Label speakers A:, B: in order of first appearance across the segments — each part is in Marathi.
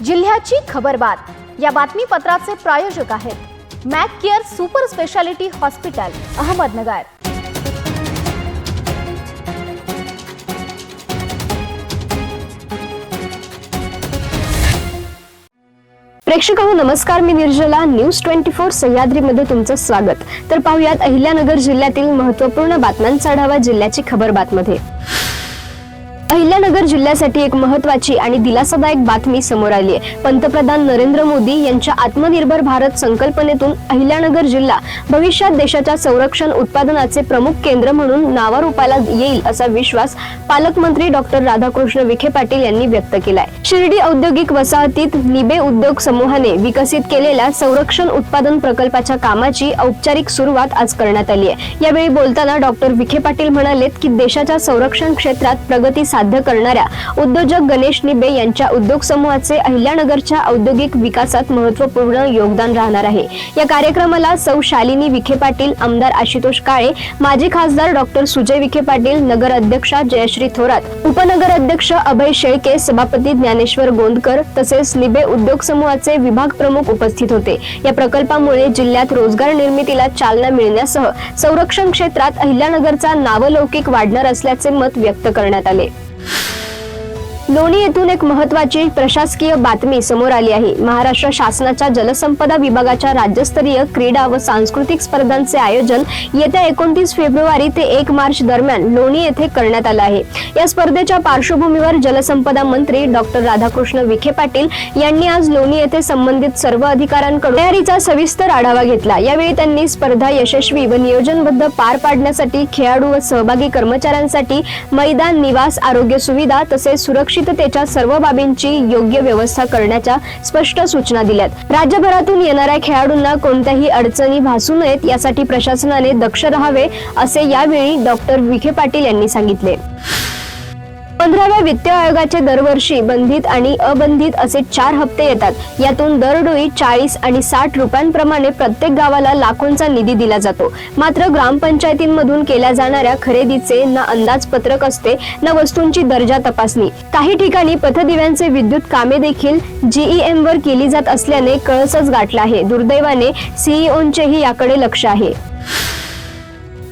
A: जिल्ह्याची खबरबात या बातमीपत्राचे प्रायोजक आहेत Mac care super speciality hospital Ahmednagar. प्रेक्षकांनो नमस्कार, मी निर्जला। न्यूज 24 सह्याद्रीमध्ये तुमचं स्वागत। तर पाहूयात अहिल्यानगर जिल्ह्यातील महत्त्वपूर्ण बातम्यांचा आढावा जिल्ह्याची खबरबातमध्ये। अहिल्यानगर जिल्ह्यासाठी एक महत्त्वाची आणि दिलासादायक बातमी समोर आली आहे। पंतप्रधान नरेंद्र मोदी यांच्या आत्मनिर्भर भारत संकल्पनेतून अहिल्यानगर जिल्हा भविष्यात देशाच्या संरक्षण उत्पादनाचे प्रमुख केंद्र म्हणून नावारूपाला येईल असा विश्वास पालकमंत्री डॉक्टर राधाकृष्ण विखे पाटील यांनी व्यक्त केलाय। शिर्डी औद्योगिक वसाहतीत निबे उद्योग समूहाने विकसित केलेल्या संरक्षण उत्पादन प्रकल्पाच्या कामाची औपचारिक सुरुवात आज करण्यात आली आहे। यावेळी बोलताना डॉक्टर विखे पाटील म्हणालेत की देशाच्या संरक्षण क्षेत्रात प्रगती साध्य करणाऱ्या उद्योजक गणेश निबे यांच्या उद्योग समूहाचे अहिल्यानगरच्या औद्योगिक विकासात महत्त्वपूर्ण योगदान राहणार आहे। या कार्यक्रमाला सौ शालिनी विखे पाटील, आमदार आशुतोष काळे, माजी खासदार डॉक्टर सुजय विखे पाटील, नगर अध्यक्षा जयश्री थोरात, उपनगर अध्यक्ष अभय शेळके, सभापती ज्ञानेश्वर गोंदकर तसेच निबे उद्योग समूहाचे विभाग प्रमुख उपस्थित होते। या प्रकल्पामुळे जिल्ह्यात रोजगार निर्मितीला चालना मिळण्यासह संरक्षण क्षेत्रात अहिल्यानगरचा नावलौकिक वाढणार असल्याचे मत व्यक्त करण्यात आले। लोणी येथून एक महत्त्वाची प्रशासकीय बातमी समोर आली आहे। महाराष्ट्र शासनाच्या जलसंपदा विभागाच्या राज्यस्तरीय क्रीडा व सांस्कृतिक स्पर्धांचे आयोजन येत्या 29 फेब्रुवारी ते 1 मार्च दरम्यान लोणी येथे करण्यात आले आहे। या स्पर्धेच्या पार्श्वभूमीवर जलसंपदा मंत्री डॉक्टर राधाकृष्ण विखे पाटील यांनी आज लोणी येथे संबंधित सर्व अधिकाऱ्यांकडून तयारीचा सविस्तर आढावा घेतला। यावेळी त्यांनी स्पर्धा यशस्वी व नियोजनबद्ध पार पाडण्यासाठी खेळाडू व सहभागी कर्मचाऱ्यांसाठी मैदान, निवास, आरोग्य सुविधा तसेच सुरक्षिततेच्या सर्व बाबींची योग्य व्यवस्था करण्याच्या स्पष्ट सूचना दिल्यात। राज्यभरातून येणाऱ्या खेळाडूंना कोणत्याही अडचणी भासू नयेत यासाठी प्रशासनाने दक्ष राहावे असे यावेळी डॉक्टर विखे पाटील यांनी सांगितले। 15व्या वित्त आयोगाचे दरवर्षी बंधित आणि अबंधित असे 4 हप्ते येतात। यातून दरडोई 40 आणि 60 रुपयांप्रमाणे प्रत्येक गावाला लाखोंचा निधी दिला जातो। मात्र ग्रामपंचायतींमधून केल्या जाणाऱ्या खरेदीचे ना अंदाजपत्रक असते ना वस्तूंची दर्जा तपासणी। काही ठिकाणी पथदिव्यांचे विद्युत कामे देखील GEM वर केली जात असल्याने कळसच गाठला आहे। दुर्दैवाने CEOंचेही याकडे लक्ष आहे।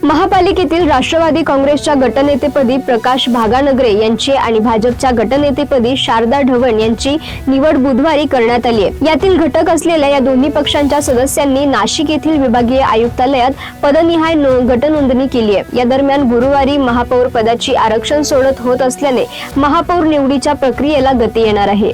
A: महापालिकेतील राष्ट्रवादी काँग्रेसच्या गटनेतेपदी प्रकाश भागानगरे यांची आणि भाजपच्या गटनेतेपदी शारदा ढवण यांची निवड बुधवारी करण्यात आली आहे। यातील घटक असलेल्या या दोन्ही पक्षांच्या सदस्यांनी नाशिक येथील विभागीय आयुक्तालयात पदनिहाय गटनोंदणी केली आहे। या दरम्यान गुरुवारी महापौर पदाची आरक्षण सोडत होत असल्याने महापौर निवडीच्या प्रक्रियेला गती येणार आहे।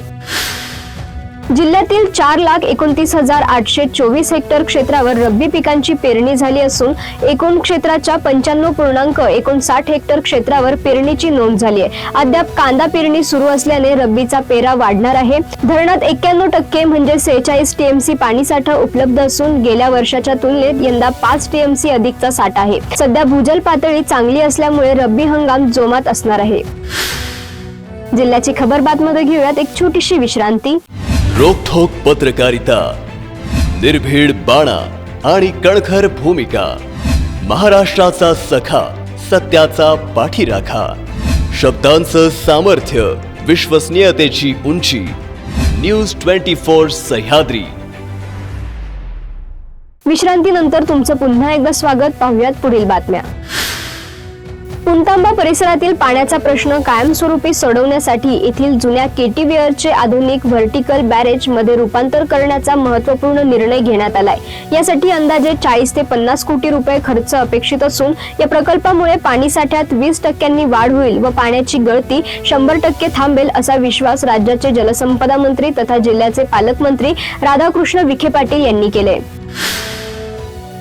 A: जिल्ह्यातील 4,29,824 हेक्टर क्षेत्रावर रब्बी पिकांची पेरणी झाली असून एकूण क्षेत्राच्या 95.59 हेक्टर क्षेत्रावर पेरणीची नोंद झाली आहे। अद्याप कांदा पेरणी सुरू असल्याने रब्बीचा पेरा वाढणार आहे। धरणात 91% म्हणजे 46 TMC पाणीसाठा उपलब्ध असून गेल्या वर्षाच्या तुलनेत यंदा 5 TMC अधिकचा साठा आहे। सध्या भूजल पातळी चांगली असल्यामुळे रब्बी हंगाम जोमात असणार आहे। जिल्ह्याची खबरबातमध्ये घेऊयात एक छोटीशी विश्रांती।
B: रोखोक पत्रकारिता, निर्भीड बाणा आणि कणखर भूमिका, महाराष्ट्राचा सखा, सत्याचा पाठीराखा, शब्दांचं सामर्थ्य, विश्वसनीयतेची उंची, न्यूज 24 सह्याद्री। विश्रांतीनंतर तुमचं पुन्हा एकदा स्वागत। पाहूयात पुढील बातम्या। पुणतांबा परिसरातील पाण्याचा प्रश्न कायमस्वरूपी सोडवण्यासाठी येथील जुन्या केटीवेअरचे आधुनिक व्हर्टिकल बॅरेज मध्ये रूपांतर करण्याचा महत्त्वपूर्ण निर्णय घेण्यात आलाय। यासाठी अंदाजे 40 ते 50 कोटी रुपये खर्च अपेक्षित असून या प्रकल्पामुळे पाणी साठ्यात 20% वाढ होईल व पाण्याची गळती 100% थांबेल असा विश्वास राज्याचे जलसंपदा मंत्री तथा जिल्ह्याचे पालकमंत्री राधाकृष्ण विखे पाटील यांनी केले।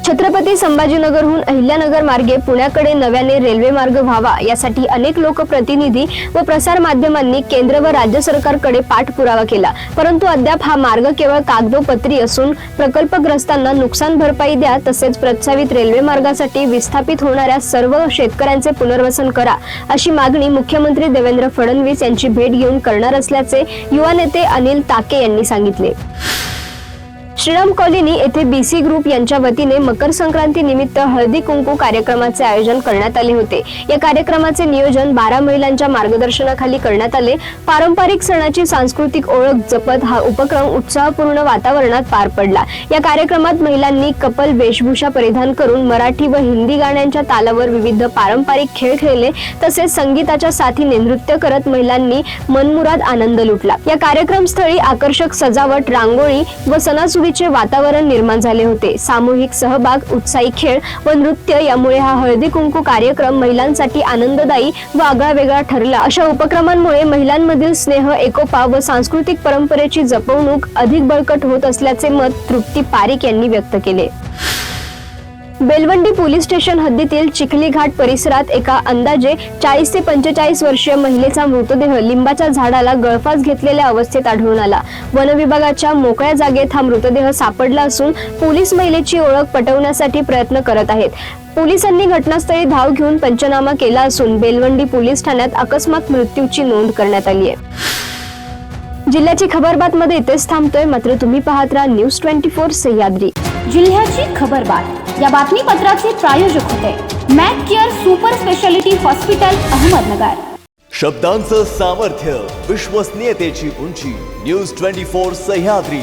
B: छत्रपती संभाजीनगरहून अहिल्यानगर मार्गे पुण्याकडे नव्याने रेल्वे मार्ग व्हावा यासाठी अनेक लोकप्रतिनिधी व प्रसार माध्यमांनी केंद्र व राज्य सरकारकडे पाठपुरावा केला, परंतु अद्याप हा मार्ग केवळ कागदोपत्री असून प्रकल्पग्रस्तांना नुकसान भरपाई द्या तसेच प्रस्तावित रेल्वे मार्गासाठी विस्थापित होणाऱ्या सर्व शेतकऱ्यांचे पुनर्वसन करा अशी मागणी मुख्यमंत्री देवेंद्र फडणवीस यांची भेट घेऊन करणार असल्याचे युवा नेते अनिल ताके यांनी सांगितले।
A: श्रीराम कॉलनी येथे बीसी ग्रुप यांच्या वतीने मकर संक्रांती निमित्त हळदी कुंकू कार्यक्रमाचे आयोजन करण्यात आले होते। या कार्यक्रमाचे नियोजन 12 महिलांच्या मार्गदर्शनाखाली करण्यात आले। पारंपरिक सणाची सांस्कृतिक ओळख जपत हा उपक्रम उत्साहपूर्ण वातावरणात पार पडला। या कार्यक्रमात महिलांनी कपल वेशभूषा परिधान करून मराठी व हिंदी गाण्यांच्या तालावर विविध पारंपरिक खेळ खेळले, तसेच संगीताच्या साथीने नृत्य करत महिलांनी मनमुराद आनंद लुटला। या कार्यक्रमस्थळी आकर्षक सजावट, रांगोळी व सणासुदीचे वातावरण निर्माण झाले होते। सामूहिक सहभाग, उत्साही खेळ व नृत्य यामुळे हा हळदी कुंकू कार्यक्रम महिलांसाठी आनंददायी व आगळावेगळा ठरला। अशा उपक्रमांमुळे महिलांमधील स्नेह, एकोपा व सांस्कृतिक परंपरेची जपवणूक अधिक बळकट होत असल्याचे मत तृप्ती पारिक यांनी व्यक्त केले। बेलवंडी पोलीस स्टेशन हद्दीतील चिखली घाट परिसरात एका अंदाजे 40 ते 45 वर्षीय महिलेचा मृतदेह लिंबाच्या झाडाला गळफास घेतलेल्या अवस्थेत आढळून आला। वन विभागाच्या मोकळ्या जागेत हा मृतदेह सापडला असून पोलीस महिलेची ओळख पटवण्यासाठी प्रयत्न करत आहेत। पोलिसांनी घटनास्थळी धाव घेऊन पंचनामा केला असून बेलवंडी पोलीस ठाण्यात अकस्मात मृत्यूची नोंद करण्यात आली आहे। जिल्ह्याची खबरबात मध्ये इथेच थांबतोय, मात्र तुम्ही पाहत राहा न्यूज 24 सह्याद्री।
C: जिल्ह्याची खबरबात या बातमीपत्राचे प्रायोजक होते Mac care super speciality hospital, Ahmednagar.
D: शब्दांचं सामर्थ्य, विश्वसनीयतेची उंची, न्यूज 24 सह्याद्री।